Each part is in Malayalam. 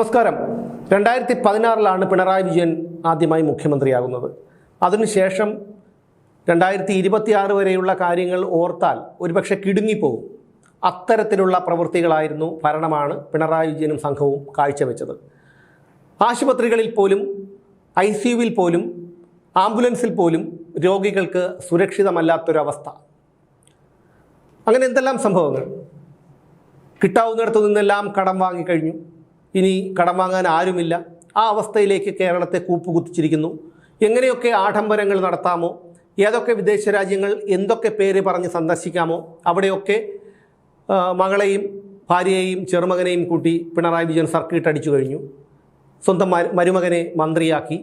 നമസ്കാരം. 2016 പിണറായി വിജയൻ ആദ്യമായി മുഖ്യമന്ത്രിയാകുന്നത്. അതിനുശേഷം 2026 വരെയുള്ള കാര്യങ്ങൾ ഓർത്താൽ ഒരുപക്ഷെ കിടുങ്ങിപ്പോകും. അത്തരത്തിലുള്ള പ്രവൃത്തികളായിരുന്നു ഭരണമാണ് പിണറായി വിജയനും സംഘവും കാഴ്ചവെച്ചത്. ആശുപത്രികളിൽ പോലും, ICUവിൽ പോലും, ആംബുലൻസിൽ പോലും രോഗികൾക്ക് സുരക്ഷിതമല്ലാത്തൊരവസ്ഥ. അങ്ങനെ എന്തെല്ലാം സംഭവങ്ങൾ. കിട്ടാവുന്നിടത്തു നിന്നെല്ലാം കടം വാങ്ങിക്കഴിഞ്ഞു. ഇനി കടം വാങ്ങാൻ ആരുമില്ല. ആ അവസ്ഥയിലേക്ക് കേരളത്തെ കൂപ്പുകുത്തിച്ചിരിക്കുന്നു. എങ്ങനെയൊക്കെ ആഡംബരങ്ങൾ നടത്താമോ, ഏതൊക്കെ വിദേശ രാജ്യങ്ങൾ എന്തൊക്കെ പേര് പറഞ്ഞ് സന്ദർശിക്കാമോ അവിടെയൊക്കെ മകളെയും ഭാര്യയെയും ചെറുമകനെയും കൂട്ടി പിണറായി വിജയൻ സർക്കിട്ട് അടിച്ചു കഴിഞ്ഞു. സ്വന്തം മരുമകനെ മന്ത്രിയാക്കി.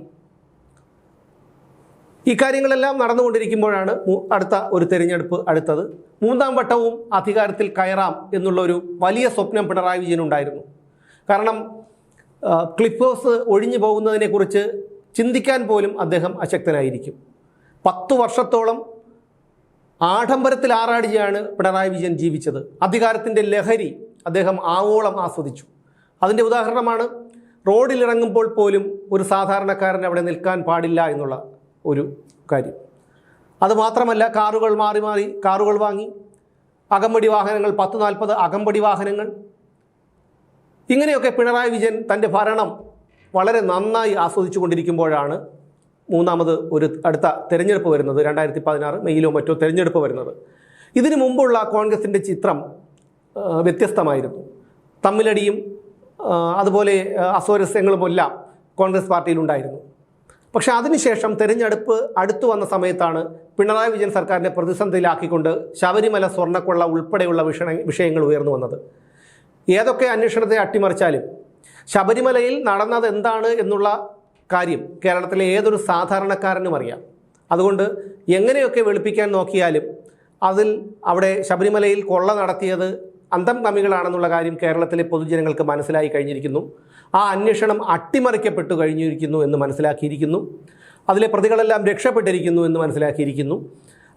ഈ കാര്യങ്ങളെല്ലാം നടന്നുകൊണ്ടിരിക്കുമ്പോഴാണ് അടുത്ത ഒരു തെരഞ്ഞെടുപ്പ് അടുത്തത്. 3ാം വട്ടവും അധികാരത്തിൽ കയറാം എന്നുള്ളൊരു വലിയ സ്വപ്നം പിണറായി വിജയനുണ്ടായിരുന്നു. കാരണം ക്ലിഫ് ഹൗസ് ഒഴിഞ്ഞു പോകുന്നതിനെക്കുറിച്ച് ചിന്തിക്കാൻ പോലും അദ്ദേഹം അശക്തനായിരിക്കും. 10 വർഷത്തോളം ആഡംബരത്തിൽ ആറാടിയാണ് പിണറായി വിജയൻ ജീവിച്ചത്. അധികാരത്തിൻ്റെ ലഹരി അദ്ദേഹം ആവോളം ആസ്വദിച്ചു. അതിൻ്റെ ഉദാഹരണമാണ് റോഡിലിറങ്ങുമ്പോൾ പോലും ഒരു സാധാരണക്കാരൻ അവിടെ നിൽക്കാൻ പാടില്ല എന്നുള്ള ഒരു കാര്യം. അതുമാത്രമല്ല, കാറുകൾ മാറി മാറി കാറുകൾ വാങ്ങി, അകമ്പടി വാഹനങ്ങൾ 10-40 അകമ്പടി വാഹനങ്ങൾ. ഇങ്ങനെയൊക്കെ പിണറായി വിജയൻ തൻ്റെ ഭരണം വളരെ നന്നായി ആസ്വദിച്ചു കൊണ്ടിരിക്കുമ്പോഴാണ് 3ാമത് ഒരു അടുത്ത തെരഞ്ഞെടുപ്പ് വരുന്നത്. 2016 മെയ്യിലോ മറ്റോ തെരഞ്ഞെടുപ്പ് വരുന്നത്. ഇതിനു മുമ്പുള്ള കോൺഗ്രസിൻ്റെ ചിത്രം വ്യത്യസ്തമായിരുന്നു. തമ്മിലടിയും അതുപോലെ അസ്വാരസ്യങ്ങളുമെല്ലാം കോൺഗ്രസ് പാർട്ടിയിലുണ്ടായിരുന്നു. പക്ഷേ അതിനുശേഷം തെരഞ്ഞെടുപ്പ് അടുത്തു വന്ന സമയത്താണ് പിണറായി വിജയൻ സർക്കാരിനെ പ്രതിസന്ധിയിലാക്കിക്കൊണ്ട് ശബരിമല സ്വർണ്ണക്കൊള്ള ഉൾപ്പെടെയുള്ള വിഷയങ്ങൾ ഉയർന്നു വന്നത്. ഏതൊക്കെ അന്വേഷണത്തെ അട്ടിമറിച്ചാലും ശബരിമലയിൽ നടന്നത് എന്താണ് എന്നുള്ള കാര്യം കേരളത്തിലെ ഏതൊരു സാധാരണക്കാരനും അറിയാം. അതുകൊണ്ട് എങ്ങനെയൊക്കെ വെളുപ്പിക്കാൻ നോക്കിയാലും അവിടെ ശബരിമലയിൽ കൊള്ള നടത്തിയത് അന്തം കമ്മികളാണെന്നുള്ള കാര്യം കേരളത്തിലെ പൊതുജനങ്ങൾക്ക് മനസ്സിലായി കഴിഞ്ഞിരിക്കുന്നു. ആ അന്വേഷണം അട്ടിമറിക്കപ്പെട്ടു കഴിഞ്ഞിരിക്കുന്നു എന്ന് മനസ്സിലാക്കിയിരിക്കുന്നു. അതിലെ പ്രതികളെല്ലാം രക്ഷപ്പെട്ടിരിക്കുന്നു എന്ന് മനസ്സിലാക്കിയിരിക്കുന്നു.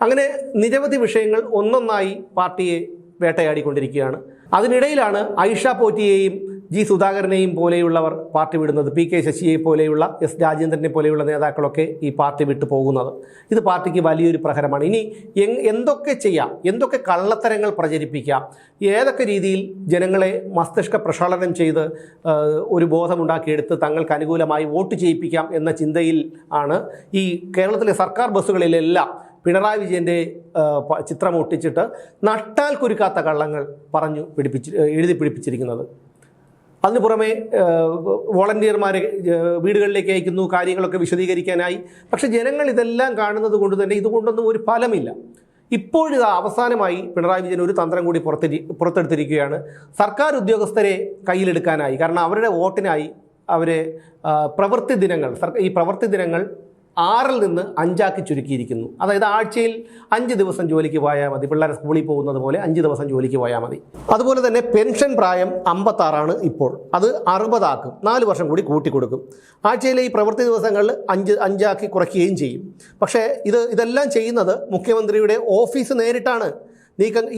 അങ്ങനെ നിരവധി വിഷയങ്ങൾ ഒന്നൊന്നായി പാർട്ടിയെ വേട്ടയാടിക്കൊണ്ടിരിക്കുകയാണ്. അതിനിടയിലാണ് ഐഷ പോറ്റിയെയും ജി സുധാകരനെയും പോലെയുള്ളവർ പാർട്ടി വിടുന്നത്. PK ശശിയെ പോലെയുള്ള, S രാജേന്ദ്രനെ പോലെയുള്ള നേതാക്കളൊക്കെ ഈ പാർട്ടി വിട്ടു പോകുന്നത്. ഇത് പാർട്ടിക്ക് വലിയൊരു പ്രഹരമാണ്. ഇനി എന്തൊക്കെ ചെയ്യാം, എന്തൊക്കെ കള്ളത്തരങ്ങൾ പ്രചരിപ്പിക്കാം, ഏതൊക്കെ രീതിയിൽ ജനങ്ങളെ മസ്തിഷ്ക പ്രക്ഷാളനം ചെയ്ത് ഒരു ബോധമുണ്ടാക്കിയെടുത്ത് തങ്ങൾക്ക് അനുകൂലമായി വോട്ട് ചെയ്യിപ്പിക്കാം എന്ന ചിന്തയിൽ ആണ് ഈ കേരളത്തിലെ സർക്കാർ ബസ്സുകളിലെല്ലാം പിണറായി വിജയൻ്റെ ചിത്രം ഒട്ടിച്ചിട്ട് നട്ടാൽ കുരുക്കാത്ത കള്ളങ്ങൾ എഴുതി പിടിപ്പിച്ചിരിക്കുന്നത്. അതിനു പുറമെ വോളണ്ടിയർമാരെ വീടുകളിലേക്ക് അയക്കുന്നു, കാര്യങ്ങളൊക്കെ വിശദീകരിക്കാനായി. പക്ഷേ ജനങ്ങൾ ഇതെല്ലാം കാണുന്നത് കൊണ്ട് തന്നെ ഇതുകൊണ്ടൊന്നും ഒരു ഫലമില്ല. ഇപ്പോഴിതാ അവസാനമായി പിണറായി വിജയൻ ഒരു തന്ത്രം കൂടി പുറത്തെടുത്തിരിക്കുകയാണ്. സർക്കാർ ഉദ്യോഗസ്ഥരെ കയ്യിലെടുക്കാനായി. കാരണം അവരുടെ വോട്ടിനായി അവരെ ഈ പ്രവൃത്തി ദിനങ്ങൾ 6 നിന്ന് 5 ചുരുക്കിയിരിക്കുന്നു. അതായത് ആഴ്ചയിൽ 5 ദിവസം ജോലിക്ക് പോയാൽ മതി. പിള്ളേരെ സ്കൂളിൽ പോകുന്നത് പോലെ 5 ദിവസം ജോലിക്ക് പോയാൽ മതി. അതുപോലെ തന്നെ പെൻഷൻ പ്രായം 56 ഇപ്പോൾ. അത് 60 4 വർഷം കൂടി കൂട്ടിക്കൊടുക്കും. ആഴ്ചയിലെ ഈ പ്രവൃത്തി ദിവസങ്ങളിൽ 5 കുറയ്ക്കുകയും ചെയ്യും. പക്ഷേ ഇതെല്ലാം ചെയ്യുന്നത് മുഖ്യമന്ത്രിയുടെ ഓഫീസ് നേരിട്ടാണ്.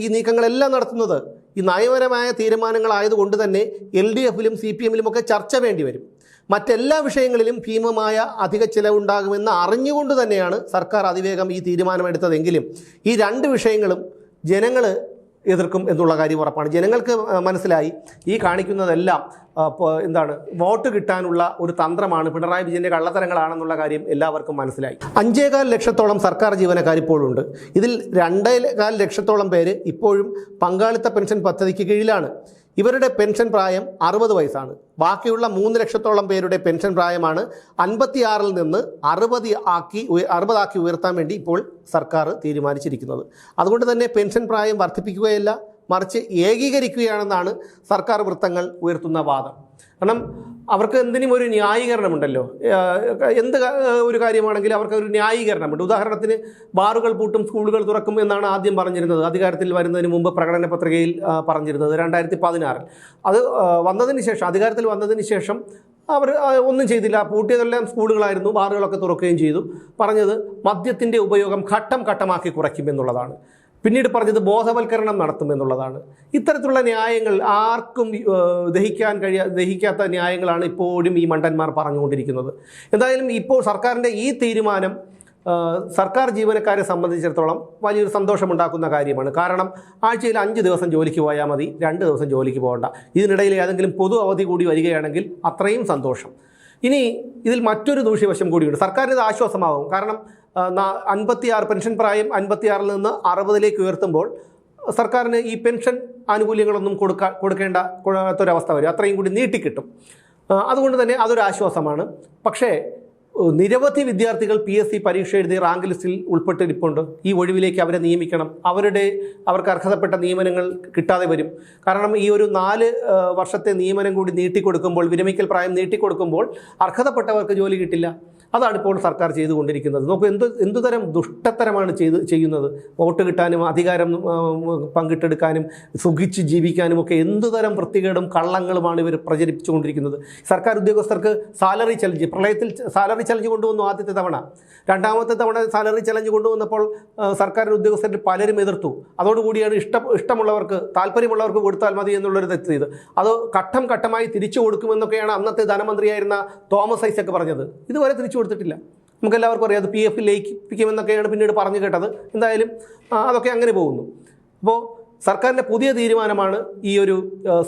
ഈ നീക്കങ്ങളെല്ലാം നടത്തുന്നത് ഈ നയപരമായ തീരുമാനങ്ങളായതുകൊണ്ട് തന്നെ LDFിലും CPMലും ഒക്കെ ചർച്ച വേണ്ടി വരും. മറ്റെല്ലാ വിഷയങ്ങളിലും ഭീമമായ അധിക ചിലവുണ്ടാകുമെന്ന് അറിഞ്ഞുകൊണ്ട് തന്നെയാണ് സർക്കാർ അതിവേഗം ഈ തീരുമാനമെടുത്തതെങ്കിലും ഈ 2 വിഷയങ്ങളും ജനങ്ങൾ എതിർക്കും എന്നുള്ള കാര്യം ഉറപ്പാണ്. ജനങ്ങൾക്ക് മനസ്സിലായി ഈ കാണിക്കുന്നതെല്ലാം വോട്ട് കിട്ടാനുള്ള ഒരു തന്ത്രമാണ്, പിണറായി വിജയൻ്റെ കള്ളത്തരങ്ങളാണെന്നുള്ള കാര്യം എല്ലാവർക്കും മനസ്സിലായി. 5.25 ലക്ഷത്തോളം സർക്കാർ ജീവനക്കാർ ഇപ്പോഴുണ്ട്. ഇതിൽ 2.25 ലക്ഷത്തോളം പേര് ഇപ്പോഴും പങ്കാളിത്ത പെൻഷൻ പദ്ധതിക്ക് കീഴിലാണ്. ഇവരുടെ പെൻഷൻ പ്രായം 60 വയസ്സാണ്. ബാക്കിയുള്ള 3 ലക്ഷത്തോളം പേരുടെ പെൻഷൻ പ്രായമാണ് 56 നിന്ന് 60 ആക്കി ഉയർത്താൻ വേണ്ടി ഇപ്പോൾ സർക്കാർ തീരുമാനിച്ചിരിക്കുന്നത്. അതുകൊണ്ട് തന്നെ പെൻഷൻ പ്രായം വർദ്ധിപ്പിക്കുകയല്ല, മറിച്ച് ഏകീകരിക്കുകയാണെന്നാണ് സർക്കാർ വൃത്തങ്ങൾ ഉയർത്തുന്ന വാദം. കാരണം അവർക്ക് എന്തിനും ഒരു ന്യായീകരണമുണ്ടല്ലോ. എന്ത് ഒരു കാര്യമാണെങ്കിലും അവർക്ക് ഒരു ന്യായീകരണമുണ്ട്. ഉദാഹരണത്തിന് ബാറുകൾ പൂട്ടും, സ്കൂളുകൾ തുറക്കും എന്നാണ് ആദ്യം പറഞ്ഞിരുന്നത്. അധികാരത്തിൽ വരുന്നതിന് മുമ്പ് പ്രകടന പത്രികയിൽ പറഞ്ഞിരുന്നത് 2016. അത് അധികാരത്തിൽ വന്നതിന് ശേഷം അവർ ഒന്നും ചെയ്തില്ല. പൂട്ടിയതെല്ലാം സ്കൂളുകളായിരുന്നു, ബാറുകളൊക്കെ തുറക്കുകയും ചെയ്തു. പറഞ്ഞത് മദ്യത്തിൻ്റെ ഉപയോഗം ഘട്ടം ഘട്ടമാക്കി കുറയ്ക്കുമെന്നുള്ളതാണ്. പിന്നീട് പറഞ്ഞത് ബോധവൽക്കരണം നടത്തുമെന്നുള്ളതാണ്. ഇത്തരത്തിലുള്ള ന്യായങ്ങൾ ആർക്കും ദഹിക്കാത്ത ന്യായങ്ങളാണ് ഇപ്പോഴും ഈ മണ്ടന്മാർ പറഞ്ഞുകൊണ്ടിരിക്കുന്നത്. എന്തായാലും ഇപ്പോൾ സർക്കാരിൻ്റെ ഈ തീരുമാനം സർക്കാർ ജീവനക്കാരെ സംബന്ധിച്ചിടത്തോളം വലിയൊരു സന്തോഷമുണ്ടാക്കുന്ന കാര്യമാണ്. കാരണം ആഴ്ചയിൽ 5 ദിവസം ജോലിക്ക് പോയാൽ മതി, 2 ദിവസം ജോലിക്ക് പോകണ്ട. ഇതിനിടയിൽ ഏതെങ്കിലും പൊതു അവധി കൂടി വരികയാണെങ്കിൽ അത്രയും സന്തോഷം. ഇനി ഇതിൽ മറ്റൊരു ദൂഷ്യവശം കൂടിയുണ്ട്. സർക്കാരിന് ഇത് ആശ്വാസമാകും. കാരണം 56 പെൻഷൻ പ്രായം 56-ൽ നിന്ന് 60-ലേക്ക് ഉയർത്തുമ്പോൾ സർക്കാരിന് ഈ പെൻഷൻ ആനുകൂല്യങ്ങളൊന്നും കൊടുക്കേണ്ടാത്തൊരവസ്ഥ വരും. അത്രയും കൂടി നീട്ടിക്കിട്ടും. അതുകൊണ്ട് തന്നെ അതൊരു ആശ്വാസമാണ്. പക്ഷേ നിരവധി വിദ്യാർത്ഥികൾ PSC പരീക്ഷ എഴുതി റാങ്ക് ലിസ്റ്റിൽ ഉൾപ്പെട്ടിരിപ്പുണ്ട്. ഈ ഒഴിവിലേക്ക് അവരെ നിയമിക്കണം. അവർക്ക് അർഹതപ്പെട്ട നിയമനങ്ങൾ കിട്ടാതെ വരും. കാരണം ഈ ഒരു 4 വർഷത്തെ നിയമനം കൂടി നീട്ടിക്കൊടുക്കുമ്പോൾ, വിരമിക്കൽ പ്രായം നീട്ടിക്കൊടുക്കുമ്പോൾ അർഹതപ്പെട്ടവർക്ക് ജോലി കിട്ടില്ല. അതാണ് ഇപ്പോൾ സർക്കാർ ചെയ്തുകൊണ്ടിരിക്കുന്നത്. നോക്കൂ, എന്തുതരം ദുഷ്ടത്തരമാണ് ചെയ്യുന്നത്. വോട്ട് കിട്ടാനും അധികാരം പങ്കിട്ടെടുക്കാനും സുഖിച്ച് ജീവിക്കാനും ഒക്കെ എന്തുതരം വൃത്തികേടും കള്ളങ്ങളുമാണ് ഇവർ പ്രചരിപ്പിച്ചുകൊണ്ടിരിക്കുന്നത്. സർക്കാർ ഉദ്യോഗസ്ഥർക്ക് സാലറി ചലഞ്ച്, പ്രളയത്തിൽ സാലറി ചലഞ്ച് കൊണ്ടുവന്നു ആദ്യത്തെ തവണ. രണ്ടാമത്തെ തവണ സാലറി ചലഞ്ച് കൊണ്ടുവന്നപ്പോൾ സർക്കാർ ഉദ്യോഗസ്ഥരിൽ പലരും എതിർത്തു. അതോടുകൂടിയാണ് ഇഷ്ടമുള്ളവർക്ക്, താല്പര്യമുള്ളവർക്ക് കൊടുത്താൽ മതി എന്നുള്ളൊരു തെറ്റെയ്ത് അത് ഘട്ടം ഘട്ടമായി തിരിച്ചു കൊടുക്കുമെന്നൊക്കെയാണ് അന്നത്തെ ധനമന്ത്രിയായിരുന്ന തോമസ് ഐസക് പറഞ്ഞത്. ഇതുവരെ തിരിച്ചു കൊടുത്തിട്ടില്ല. നമുക്കെല്ലാവർക്കും അറിയാം. അത് PF ലയിപ്പിക്കുമെന്നൊക്കെയാണ് പിന്നീട് പറഞ്ഞു കേട്ടത്. എന്തായാലും അതൊക്കെ അങ്ങനെ പോകുന്നു. അപ്പോൾ സർക്കാരിൻ്റെ പുതിയ തീരുമാനമാണ് ഈ ഒരു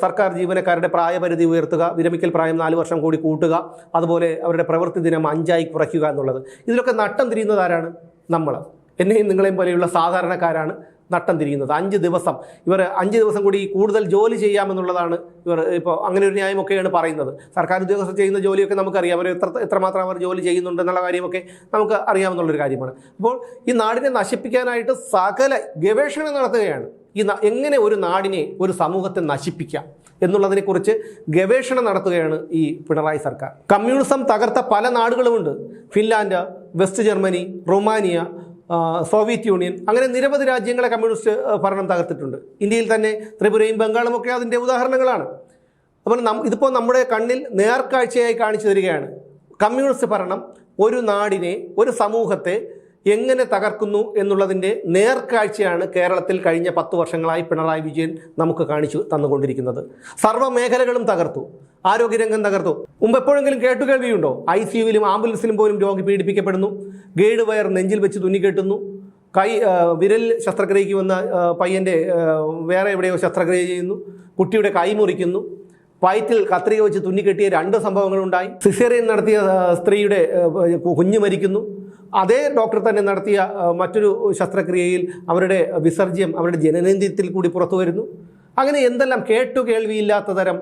സർക്കാർ ജീവനക്കാരുടെ പ്രായപരിധി ഉയർത്തുക, വിരമിക്കൽ പ്രായം 4 വർഷം കൂടി കൂട്ടുക, അതുപോലെ അവരുടെ പ്രവൃത്തി ദിനം 5 കുറയ്ക്കുക എന്നുള്ളത്. ഇതിലൊക്കെ നട്ടം തിരിയുന്നത് ആരാണ്? നമ്മൾ, എന്നെയും നിങ്ങളെയും പോലെയുള്ള സാധാരണക്കാരാണ് നട്ടം തിരിയുന്നത്. 5 ദിവസം ഇവർ 5 ദിവസം കൂടി കൂടുതൽ ജോലി ചെയ്യാമെന്നുള്ളതാണ് ഇവർ ഇപ്പോൾ അങ്ങനെ ഒരു ന്യായമൊക്കെയാണ് പറയുന്നത്. സർക്കാർ ഉദ്യോഗസ്ഥർ ചെയ്യുന്ന ജോലിയൊക്കെ നമുക്കറിയാം. അവർ എത്രമാത്രം അവർ ജോലി ചെയ്യുന്നുണ്ടെന്നുള്ള കാര്യമൊക്കെ നമുക്ക് അറിയാമെന്നുള്ളൊരു കാര്യമാണ്. അപ്പോൾ ഈ നാടിനെ നശിപ്പിക്കാനായിട്ട് സകല ഗവേഷണം നടത്തുകയാണ്. എങ്ങനെ ഒരു നാടിനെ, ഒരു സമൂഹത്തെ നശിപ്പിക്കാം എന്നുള്ളതിനെക്കുറിച്ച് ഗവേഷണം നടത്തുകയാണ് ഈ പിണറായി സർക്കാർ. കമ്മ്യൂണിസം തകർത്ത പല നാടുകളുമുണ്ട്. Finland, West Germany, Romania, Soviet Union, അങ്ങനെ നിരവധി രാജ്യങ്ങളെ കമ്മ്യൂണിസ്റ്റ് ഭരണം തകർത്തിട്ടുണ്ട്. ഇന്ത്യയിൽ തന്നെ ത്രിപുരയും ബംഗാളും ഒക്കെ അതിൻ്റെ ഉദാഹരണങ്ങളാണ്. അപ്പോൾ ഇതിപ്പോൾ നമ്മുടെ കണ്ണിൽ നേർക്കാഴ്ചയായി കാണിച്ചു തരികയാണ്. കമ്മ്യൂണിസ്റ്റ് ഭരണം ഒരു നാടിനെ, ഒരു സമൂഹത്തെ എങ്ങനെ തകർക്കുന്നു എന്നുള്ളതിൻ്റെ നേർക്കാഴ്ചയാണ് കേരളത്തിൽ കഴിഞ്ഞ 10 വർഷങ്ങളായി പിണറായി വിജയൻ നമുക്ക് കാണിച്ചു തന്നുകൊണ്ടിരിക്കുന്നത്. സർവ്വ മേഖലകളും തകർത്തു. ആരോഗ്യരംഗം തകർത്തു. മുമ്പ് എപ്പോഴെങ്കിലും കേട്ടുകേൾവിയുണ്ടോ? ICUവിലും ആംബുലൻസിലും പോലും രോഗി പീഡിപ്പിക്കപ്പെടുന്നു. ഗൈഡ് വയർ നെഞ്ചിൽ വെച്ച് തുന്നിക്കെട്ടുന്നു. വിരൽ ശസ്ത്രക്രിയയ്ക്ക് വന്ന പയ്യൻ്റെ വേറെ എവിടെയോ ശസ്ത്രക്രിയ ചെയ്യുന്നു. കുട്ടിയുടെ കൈ മുറിക്കുന്നു. വയറ്റിൽ കത്രിക വെച്ച് തുന്നിക്കെട്ടിയ 2 സംഭവങ്ങളുണ്ടായി. സിസേറിയൻ നടത്തിയ സ്ത്രീയുടെ കുഞ്ഞ് മരിക്കുന്നു. അതേ ഡോക്ടർ തന്നെ നടത്തിയ മറ്റൊരു ശസ്ത്രക്രിയയിൽ അവരുടെ വിസർജ്യം അവരുടെ ജനനേന്ദ്രിയത്തിൽ കൂടി പുറത്തു വരുന്നു. അങ്ങനെ എന്തെല്ലാം കേൾവിയില്ലാത്ത തരം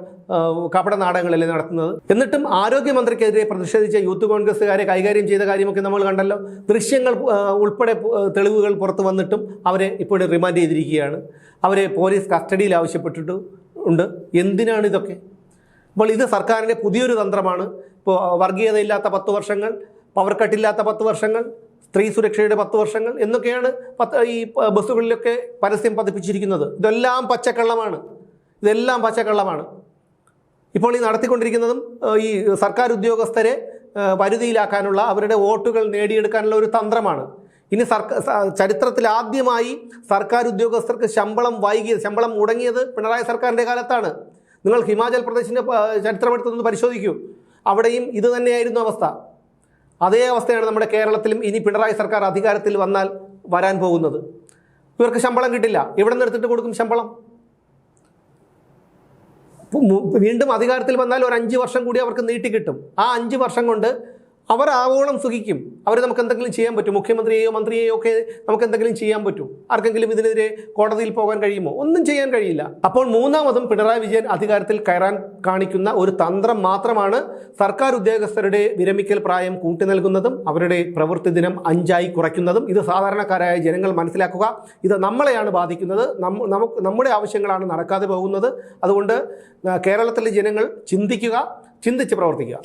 കപട നാടകങ്ങളല്ലേ നടത്തുന്നത്. എന്നിട്ടും ആരോഗ്യമന്ത്രിക്കെതിരെ പ്രതിഷേധിച്ച യൂത്ത് കോൺഗ്രസ്സുകാരെ കൈകാര്യം ചെയ്ത കാര്യമൊക്കെ നമ്മൾ കണ്ടല്ലോ. ദൃശ്യങ്ങൾ ഉൾപ്പെടെ തെളിവുകൾ പുറത്തു വന്നിട്ടും അവരെ ഇപ്പോഴും റിമാൻഡ് ചെയ്തിരിക്കുകയാണ്. അവരെ പോലീസ് കസ്റ്റഡിയിൽ ആവശ്യപ്പെട്ടിട്ടുണ്ട്. എന്തിനാണ് ഇതൊക്കെ? അപ്പോൾ ഇത് സർക്കാരിൻ്റെ പുതിയൊരു തന്ത്രമാണ്. ഇപ്പോൾ വർഗീയതയില്ലാത്ത 10 വർഷങ്ങൾ, പവർ കട്ടില്ലാത്ത 10 വർഷങ്ങൾ, സ്ത്രീ സുരക്ഷയുടെ 10 വർഷങ്ങൾ എന്നൊക്കെയാണ് ഈ ബസ്സുകളിലൊക്കെ പരസ്യം പതിപ്പിച്ചിരിക്കുന്നത്. ഇതെല്ലാം പച്ചക്കള്ളമാണ്. ഇപ്പോൾ ഈ നടത്തിക്കൊണ്ടിരിക്കുന്നതും ഈ സർക്കാർ ഉദ്യോഗസ്ഥരെ വരുതിയിലാക്കാനുള്ള, അവരുടെ വോട്ടുകൾ നേടിയെടുക്കാനുള്ള ഒരു തന്ത്രമാണ്. ഇനി ചരിത്രത്തിൽ ആദ്യമായി സർക്കാർ ഉദ്യോഗസ്ഥർക്ക് ശമ്പളം മുടങ്ങിയത് പിണറായി സർക്കാരിൻ്റെ കാലത്താണ്. നിങ്ങൾ ഹിമാചൽ പ്രദേശിൻ്റെ ചരിത്രമെടുത്തൊന്ന് പരിശോധിക്കൂ. അവിടെയും ഇത് തന്നെയായിരുന്നു അവസ്ഥ. അതേ അവസ്ഥയാണ് നമ്മുടെ കേരളത്തിലും ഇനി പിണറായി സർക്കാർ അധികാരത്തിൽ വരാൻ പോകുന്നത്. ഇവർക്ക് ശമ്പളം കിട്ടില്ല. എവിടെ നിന്ന് എടുത്തിട്ട് കൊടുക്കും ശമ്പളം? വീണ്ടും അധികാരത്തിൽ വന്നാൽ ഒരു 5 വർഷം കൂടി അവർക്ക് നീട്ടിക്കിട്ടും. ആ 5 വർഷം കൊണ്ട് അവർ ആവോളം സുഖിക്കും. അവർ നമുക്ക് എന്തെങ്കിലും ചെയ്യാൻ പറ്റും? മുഖ്യമന്ത്രിയെയോ മന്ത്രിയെയോ ഒക്കെ നമുക്ക് എന്തെങ്കിലും ചെയ്യാൻ പറ്റും? ആർക്കെങ്കിലും ഇതിനെതിരെ കോടതിയിൽ പോകാൻ കഴിയുമോ? ഒന്നും ചെയ്യാൻ കഴിയില്ല. അപ്പോൾ മൂന്നാമതും പിണറായി വിജയൻ അധികാരത്തിൽ കയറാൻ കാണിക്കുന്ന ഒരു തന്ത്രം മാത്രമാണ് സർക്കാർ ഉദ്യോഗസ്ഥരുടെ വിരമിക്കൽ പ്രായം കൂട്ടി നൽകുന്നതും അവരുടെ പ്രവൃത്തി ദിനം 5 കുറയ്ക്കുന്നതും. ഇത് സാധാരണക്കാരായ ജനങ്ങൾ മനസ്സിലാക്കുക. ഇത് നമ്മളെയാണ് ബാധിക്കുന്നത്. നമ്മുടെ ആവശ്യങ്ങളാണ് നടക്കാതെ പോകുന്നത്. അതുകൊണ്ട് കേരളത്തിലെ ജനങ്ങൾ ചിന്തിച്ച് പ്രവർത്തിക്കുക.